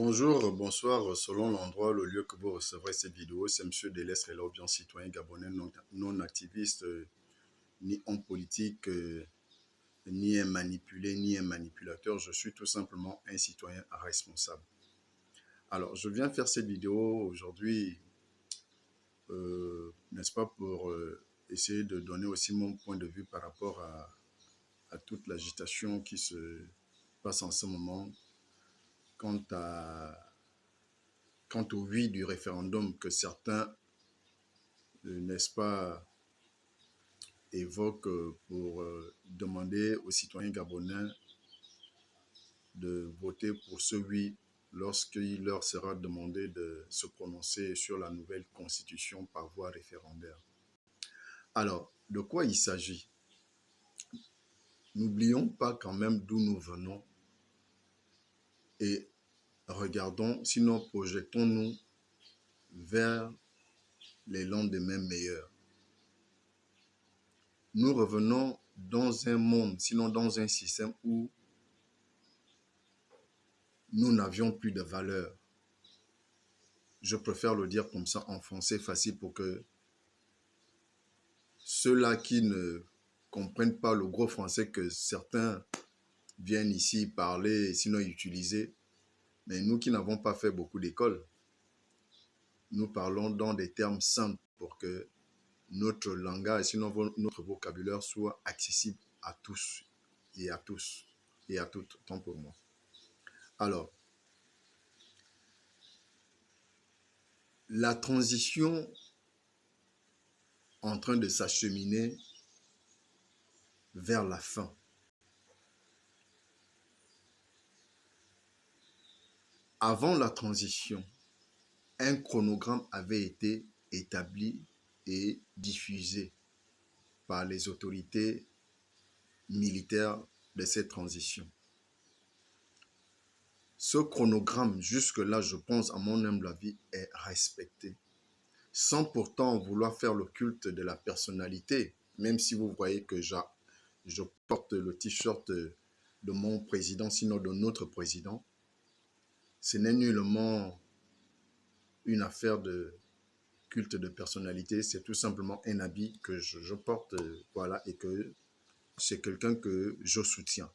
Bonjour, bonsoir, selon l'endroit, le lieu que vous recevrez cette vidéo, c'est M. Delestre Elorbian, citoyen gabonais non activiste, ni homme politique, ni un manipulé, ni un manipulateur. Je suis tout simplement un citoyen responsable. Alors, je viens faire cette vidéo aujourd'hui, n'est-ce pas, pour essayer de donner aussi mon point de vue par rapport à toute l'agitation qui se passe en ce moment quant au oui du référendum que certains, n'est-ce pas, évoquent pour demander aux citoyens gabonais de voter pour ce oui lorsqu'il leur sera demandé de se prononcer sur la nouvelle constitution par voie référendaire. Alors, de quoi il s'agit? N'oublions pas quand même d'où nous venons et regardons, sinon projetons-nous vers les lendemains meilleurs. Nous revenons dans un monde, sinon dans un système où nous n'avions plus de valeur. Je préfère le dire comme ça en français facile pour que ceux-là qui ne comprennent pas le gros français que certains viennent ici parler, sinon utiliser, mais nous qui n'avons pas fait beaucoup d'école, nous parlons dans des termes simples pour que notre langage, sinon notre vocabulaire soit accessible à tous et à tous et à toutes, tant pour moi. Alors, la transition en train de s'acheminer vers la fin. Avant la transition, un chronogramme avait été établi et diffusé par les autorités militaires de cette transition. Ce chronogramme, jusque-là, je pense, à mon humble avis, est respecté. Sans pourtant vouloir faire le culte de la personnalité, même si vous voyez que je porte le t-shirt de mon président, sinon de notre président, ce n'est nullement une affaire de culte de personnalité, c'est tout simplement un habit que je porte, voilà, et que c'est quelqu'un que je soutiens.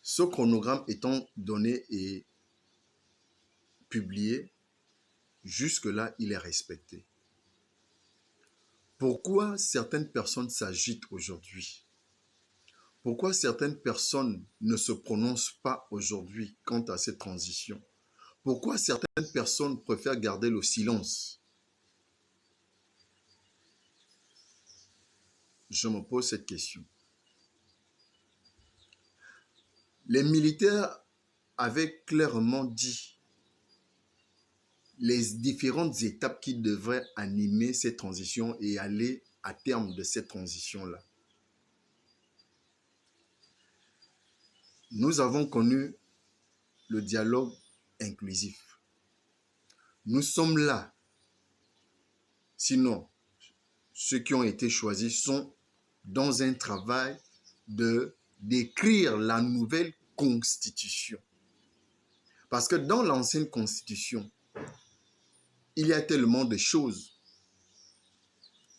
Ce chronogramme étant donné et publié, jusque-là, il est respecté. Pourquoi certaines personnes s'agitent aujourd'hui? Pourquoi certaines personnes ne se prononcent pas aujourd'hui quant à cette transition? Pourquoi certaines personnes préfèrent garder le silence? Je me pose cette question. Les militaires avaient clairement dit les différentes étapes qui devraient animer cette transition et aller à terme de cette transition-là. Nous avons connu le dialogue inclusif. Nous sommes là. Sinon, ceux qui ont été choisis sont dans un travail d'écrire la nouvelle constitution. Parce que dans l'ancienne constitution, il y a tellement de choses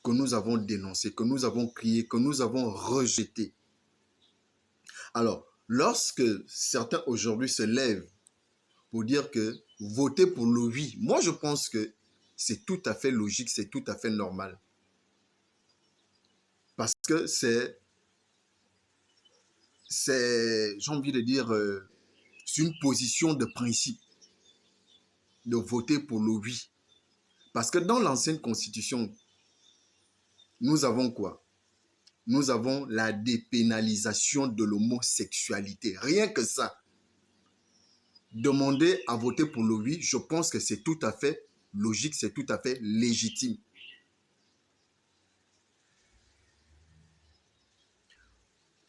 que nous avons dénoncées, que nous avons criées, que nous avons rejetées. Alors, lorsque certains aujourd'hui se lèvent pour dire que voter pour le oui, moi je pense que c'est tout à fait logique, c'est tout à fait normal. Parce que c'est j'ai envie de dire, c'est une position de principe de voter pour le oui. Parce que dans l'ancienne constitution, nous avons quoi? Nous avons la dépénalisation de l'homosexualité. Rien que ça. Demander à voter pour le oui, je pense que c'est tout à fait logique, c'est tout à fait légitime.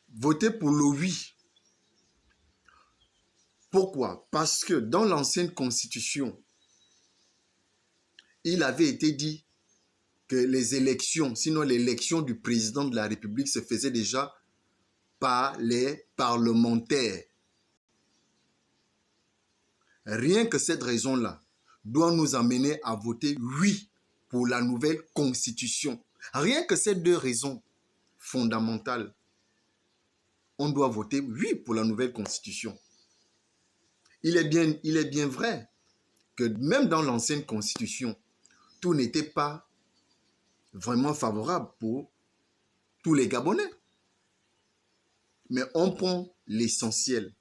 Voter pour le oui. Pourquoi? Parce que dans l'ancienne constitution, il avait été dit que les élections, sinon l'élection du président de la République se faisait déjà par les parlementaires. Rien que cette raison-là doit nous amener à voter oui pour la nouvelle constitution. Rien que ces deux raisons fondamentales, on doit voter oui pour la nouvelle constitution. Il est bien vrai que même dans l'ancienne constitution, tout n'était pas vraiment favorable pour tous les Gabonais. Mais on prend l'essentiel,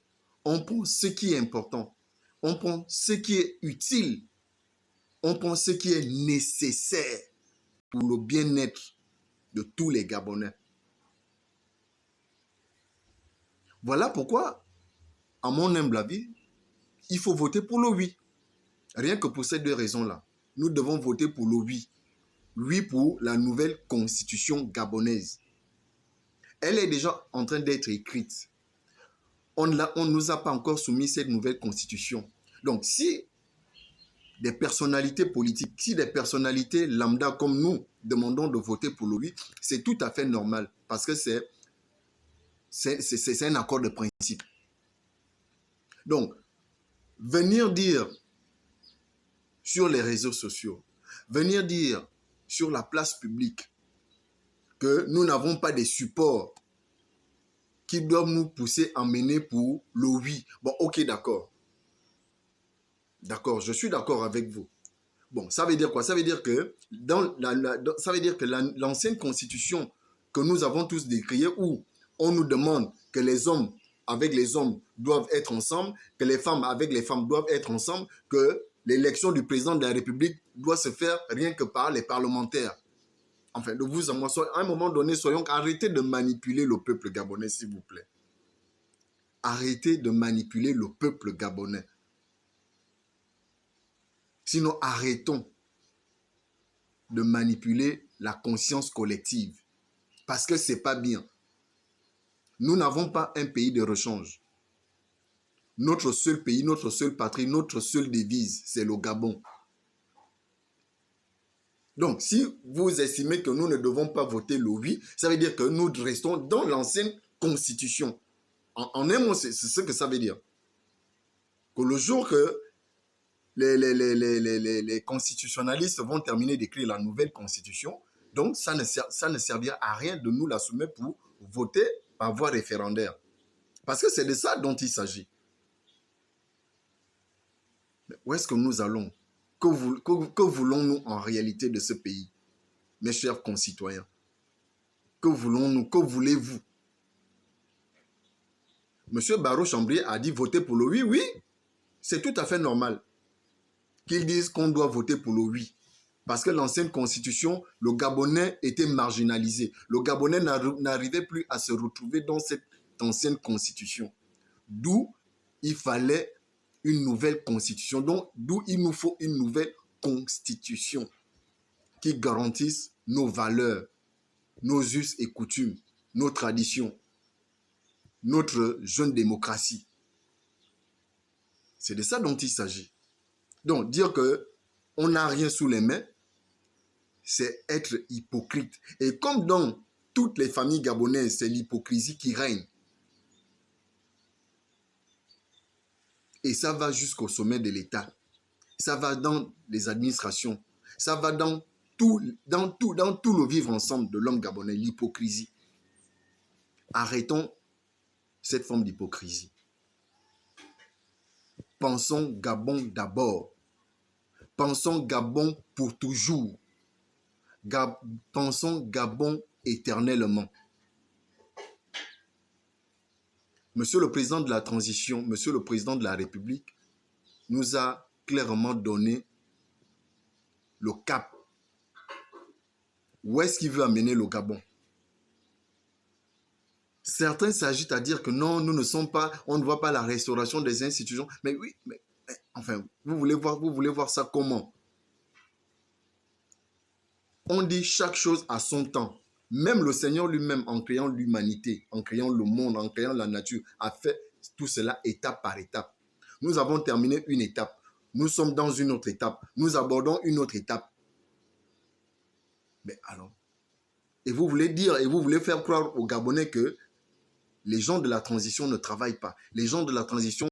on prend ce qui est important, on prend ce qui est utile, on prend ce qui est nécessaire pour le bien-être de tous les Gabonais. Voilà pourquoi, à mon humble avis, il faut voter pour le oui. Rien que pour ces deux raisons-là, nous devons voter pour le oui. Oui pour la nouvelle constitution gabonaise. Elle est déjà en train d'être écrite. On ne nous a pas encore soumis cette nouvelle constitution. Donc, si des personnalités politiques, si des personnalités lambda comme nous demandons de voter pour le oui, c'est tout à fait normal parce que c'est un accord de principe. Donc, venir dire sur les réseaux sociaux, venir dire sur la place publique que nous n'avons pas des supports qui doivent nous pousser à mener pour le oui. Bon, ok, d'accord. D'accord, je suis d'accord avec vous. Bon, ça veut dire quoi? Ça veut dire que l'ancienne constitution que nous avons tous décriée, où on nous demande que les hommes avec les hommes doivent être ensemble, que les femmes avec les femmes doivent être ensemble, que l'élection du président de la République doit se faire rien que par les parlementaires. Enfin, de vous à moi, à un moment donné, arrêtez de manipuler le peuple gabonais, s'il vous plaît. Arrêtez de manipuler le peuple gabonais. Sinon, arrêtons de manipuler la conscience collective. Parce que ce n'est pas bien. Nous n'avons pas un pays de rechange. Notre seul pays, notre seule patrie, notre seule devise, c'est le Gabon. Donc, si vous estimez que nous ne devons pas voter le oui, ça veut dire que nous restons dans l'ancienne constitution. En un mot, c'est ce que ça veut dire. Que le jour que les constitutionnalistes vont terminer d'écrire la nouvelle constitution, donc ça ne servira à rien de nous la soumettre pour voter par voie référendaire. Parce que c'est de ça dont il s'agit. Où est-ce que nous allons? Que voulons-nous en réalité de ce pays, mes chers concitoyens? Que voulons-nous? Que voulez-vous? Monsieur Barreau Chambrier a dit voter pour le oui. Oui, c'est tout à fait normal qu'ils disent qu'on doit voter pour le oui. Parce que l'ancienne constitution, le Gabonais était marginalisé. Le Gabonais n'arrivait plus à se retrouver dans cette ancienne constitution. D'où il fallait une nouvelle constitution. Donc, d'où il nous faut une nouvelle constitution qui garantisse nos valeurs, nos us et coutumes, nos traditions, notre jeune démocratie. C'est de ça dont il s'agit. Donc, dire qu'on n'a rien sous les mains, c'est être hypocrite. Et comme dans toutes les familles gabonaises, c'est l'hypocrisie qui règne. Et ça va jusqu'au sommet de l'État. Ça va dans les administrations. Ça va dans tout le vivre ensemble de l'homme gabonais, l'hypocrisie. Arrêtons cette forme d'hypocrisie. Pensons Gabon d'abord. Pensons Gabon pour toujours. Pensons Gabon éternellement. Monsieur le Président de la Transition, Monsieur le Président de la République nous a clairement donné le cap. Où est-ce qu'il veut amener le Gabon? Certains s'agitent à dire que non, nous ne sommes pas, on ne voit pas la restauration des institutions. Mais oui, mais enfin, vous voulez voir ça comment? On dit chaque chose à son temps. Même le Seigneur lui-même, en créant l'humanité, en créant le monde, en créant la nature, a fait tout cela étape par étape. Nous avons terminé une étape. Nous sommes dans une autre étape. Nous abordons une autre étape. Mais alors, et vous voulez faire croire aux Gabonais que les gens de la transition ne travaillent pas. Les gens de la transition